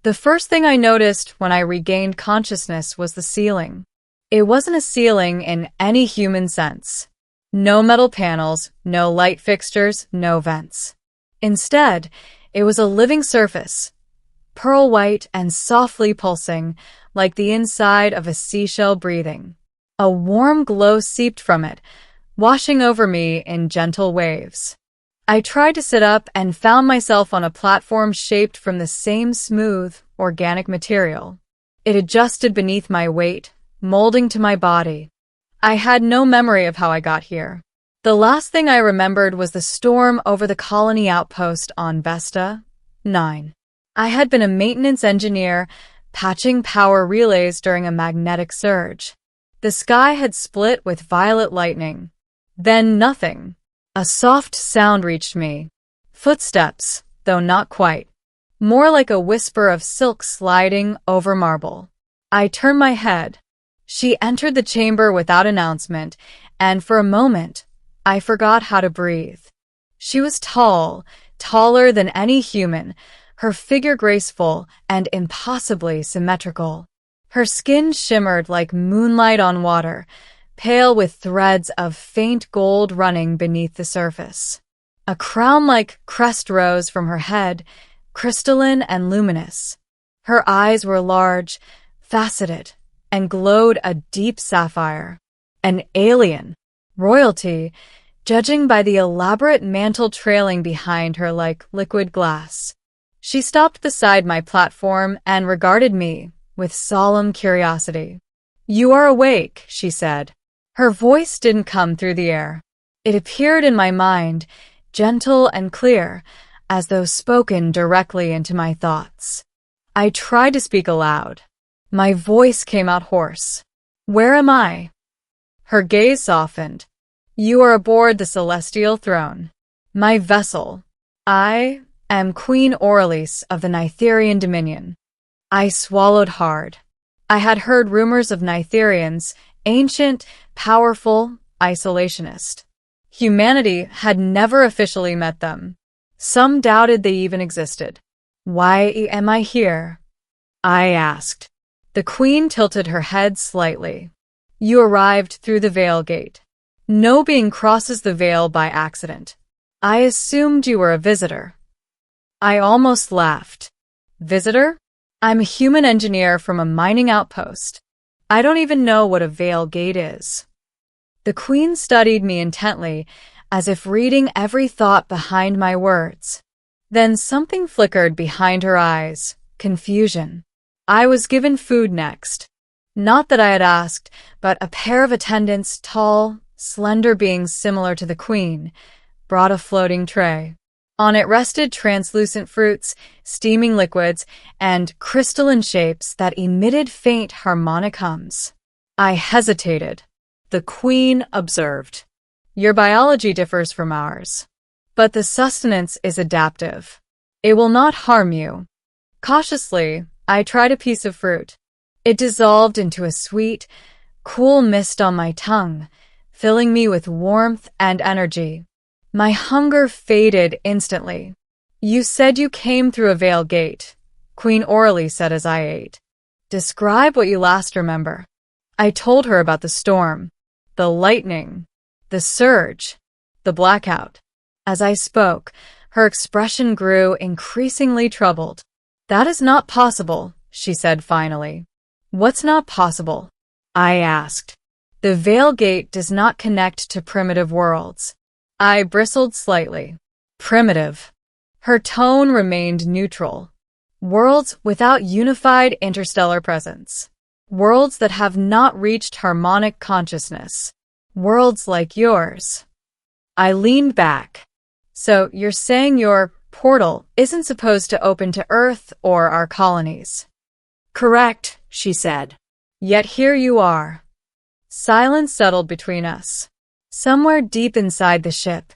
The first thing I noticed when I regained consciousness was the ceiling. It wasn't a ceiling in any human sense. No metal panels, no light fixtures, no vents. Instead, it was a living surface, pearl white and softly pulsing, like the inside of a seashell breathing. A warm glow seeped from it, washing over me in gentle waves. I tried to sit up and found myself on a platform shaped from the same smooth, organic material. It adjusted beneath my weight, molding to my body. I had no memory of how I got here. The last thing I remembered was the storm over the colony outpost on Vesta 9. I had been a maintenance engineer, patching power relays during a magnetic surge. The sky had split with violet lightning. Then nothing. A soft sound reached me. Footsteps, though not quite. More like a whisper of silk sliding over marble. I turned my head. She entered the chamber without announcement, and for a moment, I forgot how to breathe. She was tall, taller than any human, her figure graceful and impossibly symmetrical. Her skin shimmered like moonlight on water, pale with threads of faint gold running beneath the surface. A crown-like crest rose from her head, crystalline and luminous. Her eyes were large, faceted, and glowed a deep sapphire. An alien. Royalty, judging by the elaborate mantle trailing behind her like liquid glass. She stopped beside my platform and regarded me with solemn curiosity. "You are awake," she said. Her voice didn't come through the air. It appeared in my mind, gentle and clear, as though spoken directly into my thoughts. I tried to speak aloud. My voice came out hoarse. "Where am I?" Her gaze softened. "You are aboard the celestial throne. My vessel. I am Queen Oralise of the Nytherian Dominion." I swallowed hard. I had heard rumors of Nytherians, ancient, powerful, isolationist. Humanity had never officially met them. Some doubted they even existed. "Why am I here?" I asked. The queen tilted her head slightly. "You arrived through the Veil Gate. No being crosses the veil by accident. I assumed you were a visitor." I almost laughed. "Visitor? I'm a human engineer from a mining outpost. I don't even know what a Veil Gate is." The queen studied me intently, as if reading every thought behind my words. Then something flickered behind her eyes. Confusion. I was given food next. Not that I had asked, but a pair of attendants, tall, slender beings similar to the queen, brought a floating tray. On it rested translucent fruits, steaming liquids, and crystalline shapes that emitted faint harmonic hums. I hesitated. The queen observed. "Your biology differs from ours, but the sustenance is adaptive. It will not harm you." Cautiously, I tried a piece of fruit. It dissolved into a sweet, cool mist on my tongue, filling me with warmth and energy. My hunger faded instantly. "You said you came through a Veil Gate," Queen Orally said as I ate. "Describe what you last remember." I told her about the storm, the lightning, the surge, the blackout. As I spoke, her expression grew increasingly troubled. "That is not possible," she said finally. "What's not possible?" I asked. "The Veil Gate does not connect to primitive worlds." I bristled slightly. "Primitive." Her tone remained neutral. "Worlds without unified interstellar presence. Worlds that have not reached harmonic consciousness. Worlds like yours." I leaned back. "So you're saying your portal isn't supposed to open to Earth or our colonies?" "Correct," she said. "Yet here you are." Silence settled between us. Somewhere deep inside the ship,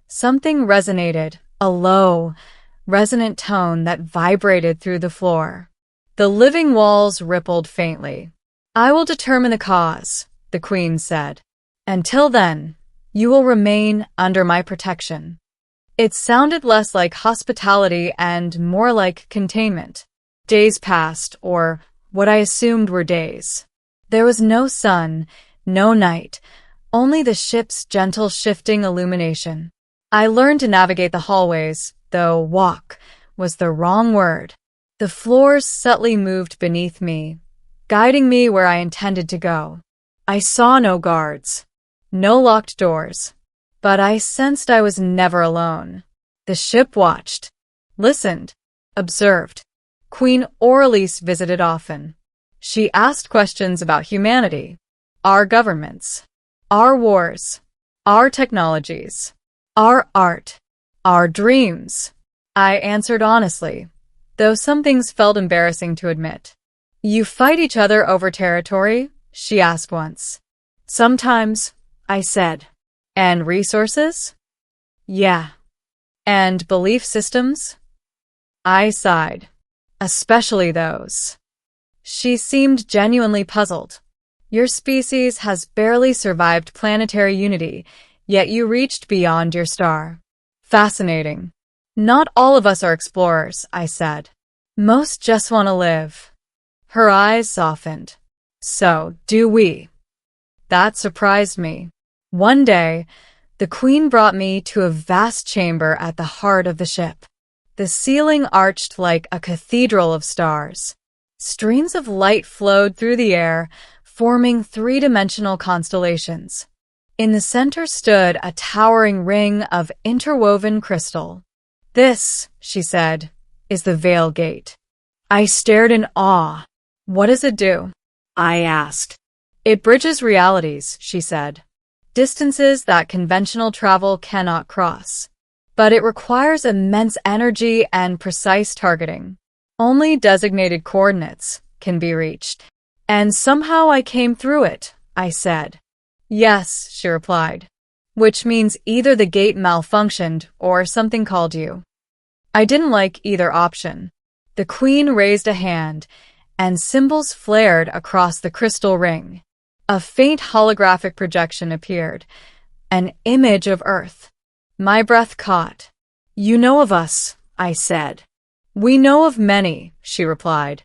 something resonated, a low, resonant tone that vibrated through the floor. The living walls rippled faintly. "I will determine the cause," the queen said. "Until then, you will remain under my protection." It sounded less like hospitality and more like containment. Days passed, or what I assumed were days. There was no sun, no night, only the ship's gentle shifting illumination. I learned to navigate the hallways, though walk was the wrong word. The floors subtly moved beneath me, guiding me where I intended to go. I saw no guards, no locked doors, but I sensed I was never alone. The ship watched, listened, observed. Queen Oralise visited often. She asked questions about humanity, our governments, our wars, our technologies, our art, our dreams. I answered honestly, though some things felt embarrassing to admit. You fight each other over territory? She asked once. Sometimes, I said. And resources? Yeah. And belief systems? I sighed. Especially those. She seemed genuinely puzzled. Your species has barely survived planetary unity, yet you reached beyond your star. Fascinating. Not all of us are explorers, I said. Most just want to live. Her eyes softened. So, do we? That surprised me. One day, the Queen brought me to a vast chamber at the heart of the ship. The ceiling arched like a cathedral of stars. Streams of light flowed through the air, forming three-dimensional constellations. In the center stood a towering ring of interwoven crystal. This, she said, is the Veil Gate. I stared in awe. What does it do? I asked. It bridges realities, she said. Distances that conventional travel cannot cross. But it requires immense energy and precise targeting. Only designated coordinates can be reached. And somehow I came through it, I said. Yes, she replied. Which means either the gate malfunctioned or something called you. I didn't like either option. The Queen raised a hand, and symbols flared across the crystal ring. A faint holographic projection appeared, an image of Earth. My breath caught. You know of us, I said. We know of many, she replied.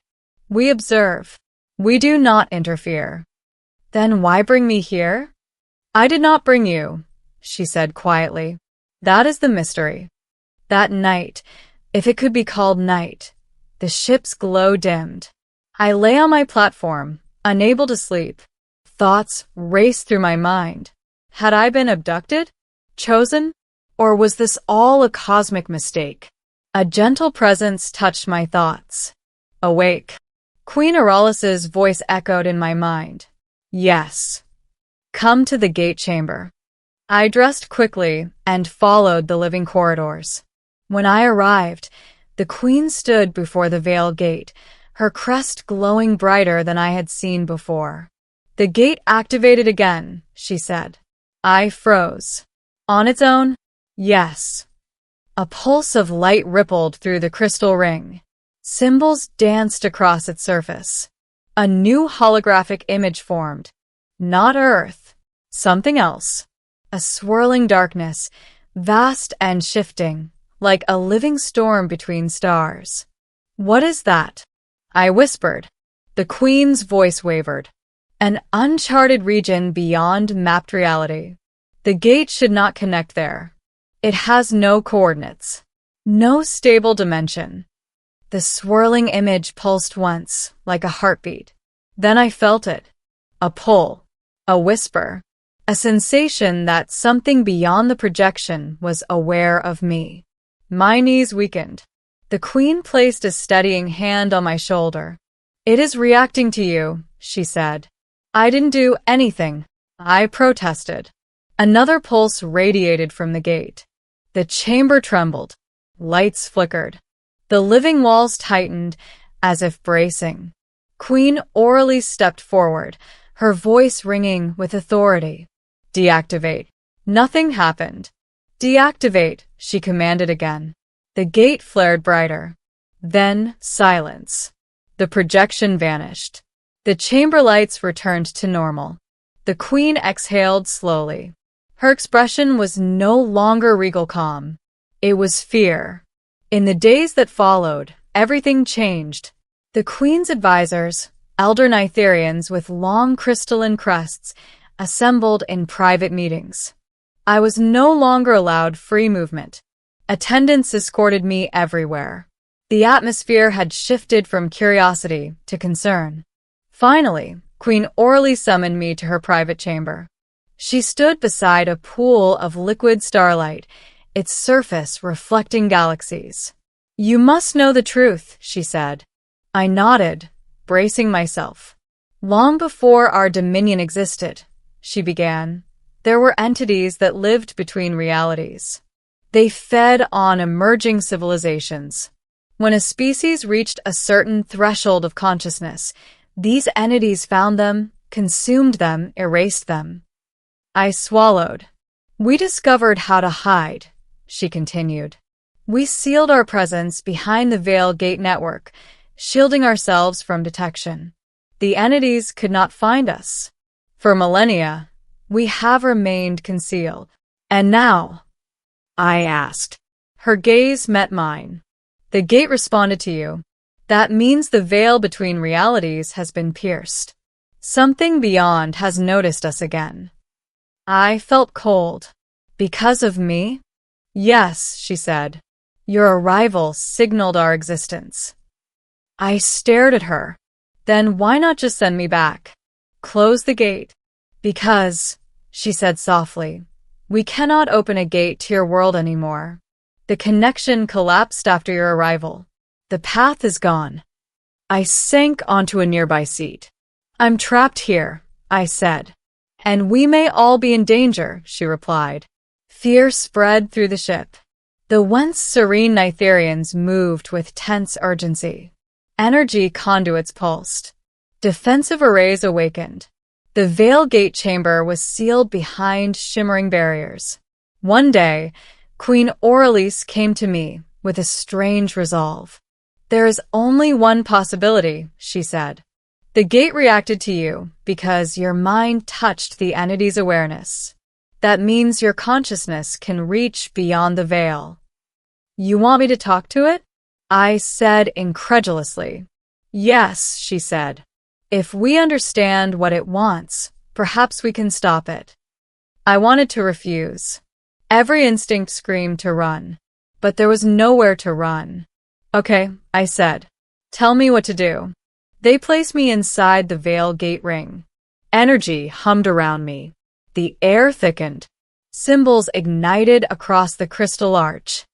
We observe. We do not interfere. Then why bring me here? I did not bring you, she said quietly. That is the mystery. That night, if it could be called night, the ship's glow dimmed. I lay on my platform, unable to sleep. Thoughts raced through my mind. Had I been abducted? Chosen? Or was this all a cosmic mistake? A gentle presence touched my thoughts. Awake. Queen Oralice's voice echoed in my mind. Yes. Come to the gate chamber. I dressed quickly and followed the living corridors. When I arrived, the Queen stood before the Veil Gate, her crest glowing brighter than I had seen before. The gate activated again, she said. I froze. On its own? Yes. A pulse of light rippled through the crystal ring. Symbols danced across its surface. A new holographic image formed. Not Earth. Something else. A swirling darkness, vast and shifting, like a living storm between stars. What is that? I whispered. The Queen's voice wavered. An uncharted region beyond mapped reality. The gate should not connect there. It has no coordinates. No stable dimension. The swirling image pulsed once, like a heartbeat. Then I felt it. A pull. A whisper. A sensation that something beyond the projection was aware of me. My knees weakened. The Queen placed a steadying hand on my shoulder. It is reacting to you, she said. I didn't do anything. I protested. Another pulse radiated from the gate. The chamber trembled. Lights flickered. The living walls tightened, as if bracing. Queen Oralise stepped forward, her voice ringing with authority. Deactivate. Nothing happened. Deactivate, she commanded again. The gate flared brighter. Then silence. The projection vanished. The chamber lights returned to normal. The Queen exhaled slowly. Her expression was no longer regal calm. It was fear. In the days that followed, everything changed. The queen's advisors, elder Nitherians with long crystalline crests, assembled in private meetings. I was no longer allowed free movement. Attendants escorted me everywhere. The atmosphere had shifted from curiosity to concern. Finally, Queen Orly summoned me to her private chamber. She stood beside a pool of liquid starlight, its surface reflecting galaxies. "You must know the truth," she said. I nodded, bracing myself. "Long before our dominion existed," she began, "there were entities that lived between realities. They fed on emerging civilizations. When a species reached a certain threshold of consciousness, these entities found them, consumed them, erased them." I swallowed. "We discovered how to hide," she continued. "We sealed our presence behind the Veil Gate network, shielding ourselves from detection. The entities could not find us. For millennia, we have remained concealed. And now?" I asked. Her gaze met mine. "The gate responded to you. That means the veil between realities has been pierced. Something beyond has noticed us again." I felt cold. "Because of me?" "Yes," she said. "Your arrival signaled our existence." I stared at her. "Then why not just send me back? Close the gate." "Because," she said softly, "we cannot open a gate to your world anymore. The connection collapsed after your arrival. The path is gone." I sank onto a nearby seat. "I'm trapped here," I said. "And we may all be in danger," she replied. Fear spread through the ship. The once serene Nitherians moved with tense urgency. Energy conduits pulsed. Defensive arrays awakened. The Veil Gate chamber was sealed behind shimmering barriers. One day, Queen Oralise came to me with a strange resolve. "There is only one possibility," she said. "The gate reacted to you because your mind touched the entity's awareness. That means your consciousness can reach beyond the veil." "You want me to talk to it?" I said incredulously. "Yes," she said. "If we understand what it wants, perhaps we can stop it." I wanted to refuse. Every instinct screamed to run. But there was nowhere to run. "Okay," I said. "Tell me what to do." They placed me inside the Veil Gate ring. Energy hummed around me. The air thickened. Symbols ignited across the crystal arch.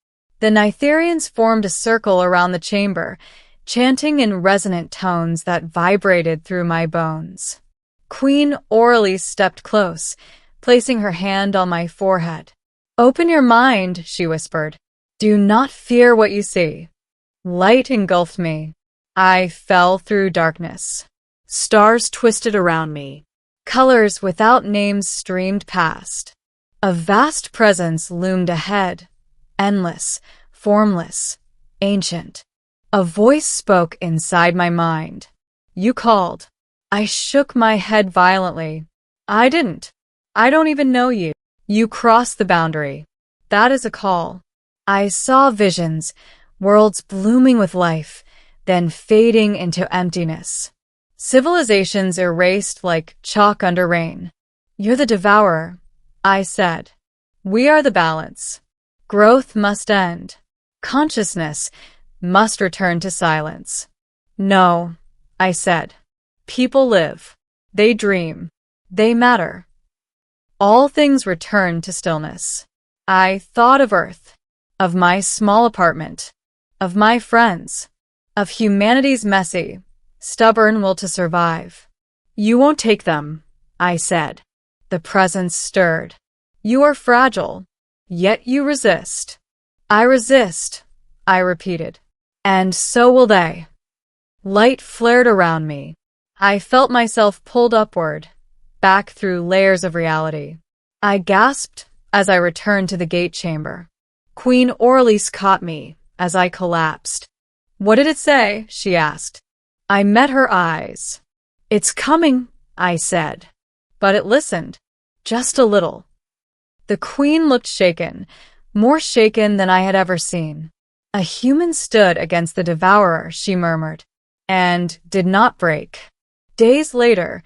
The Nitherians formed a circle around the chamber, chanting in resonant tones that vibrated through my bones. Queen Orly stepped close, placing her hand on my forehead. "Open your mind," she whispered. "Do not fear what you see." Light engulfed me. I fell through darkness. Stars twisted around me. Colors without names streamed past. A vast presence loomed ahead. Endless, formless, ancient. A voice spoke inside my mind. "You called." I shook my head violently. "I didn't. I don't even know you. You crossed the boundary. That is a call." I saw visions, worlds blooming with life, then fading into emptiness. Civilizations erased like chalk under rain. "You're the devourer," I said. "We are the balance. Growth must end. Consciousness must return to silence." "No," I said. "People live. They dream. They matter." All things returned to stillness. I thought of Earth, of my small apartment, of my friends, of humanity's messy, stubborn will to survive. "You won't take them," I said. The presence stirred. "You are fragile, yet you resist." "I resist," I repeated. "And so will they." Light flared around me. I felt myself pulled upward, back through layers of reality. I gasped as I returned to the gate chamber. Queen Oralise caught me as I collapsed. "What did it say?" she asked. I met her eyes. "It's coming," I said. But it listened, just a little. The queen looked shaken, more shaken than I had ever seen. "A human stood against the devourer," she murmured. and did not break. Days later,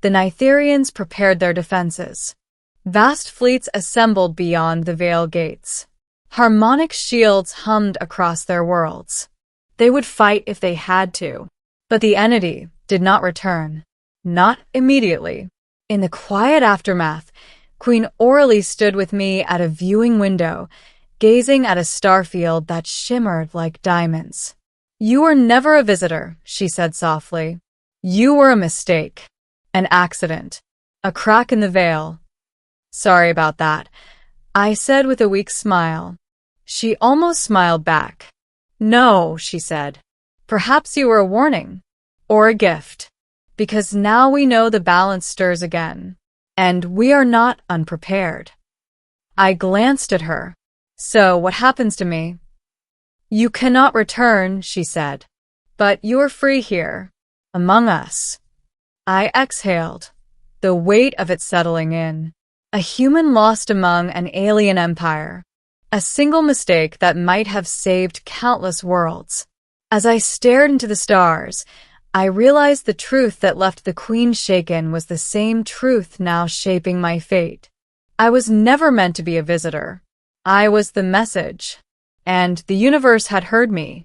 the Nitherians prepared their defenses. Vast fleets assembled beyond the Veil gates. Harmonic shields hummed across their worlds. They would fight if they had to, but the entity did not return. Not immediately. In the quiet aftermath, Queen Orly stood with me at a viewing window, gazing at a starfield that shimmered like diamonds. "You were never a visitor," she said softly. "You were a mistake. An accident. A crack in the veil." "Sorry about that," I said with a weak smile. She almost smiled back. "No," she said. "Perhaps you were a warning. Or a gift. Because now we know the balance stirs again. And we are not unprepared." I glanced at her. "So what happens to me?" "You cannot return," she said. "But you are free here. Among us." I exhaled, the weight of it settling in. A human lost among an alien empire. A single mistake that might have saved countless worlds. As I stared into the stars, I realized the truth that left the Queen shaken was the same truth now shaping my fate. I was never meant to be a visitor. I was the message. And the universe had heard me.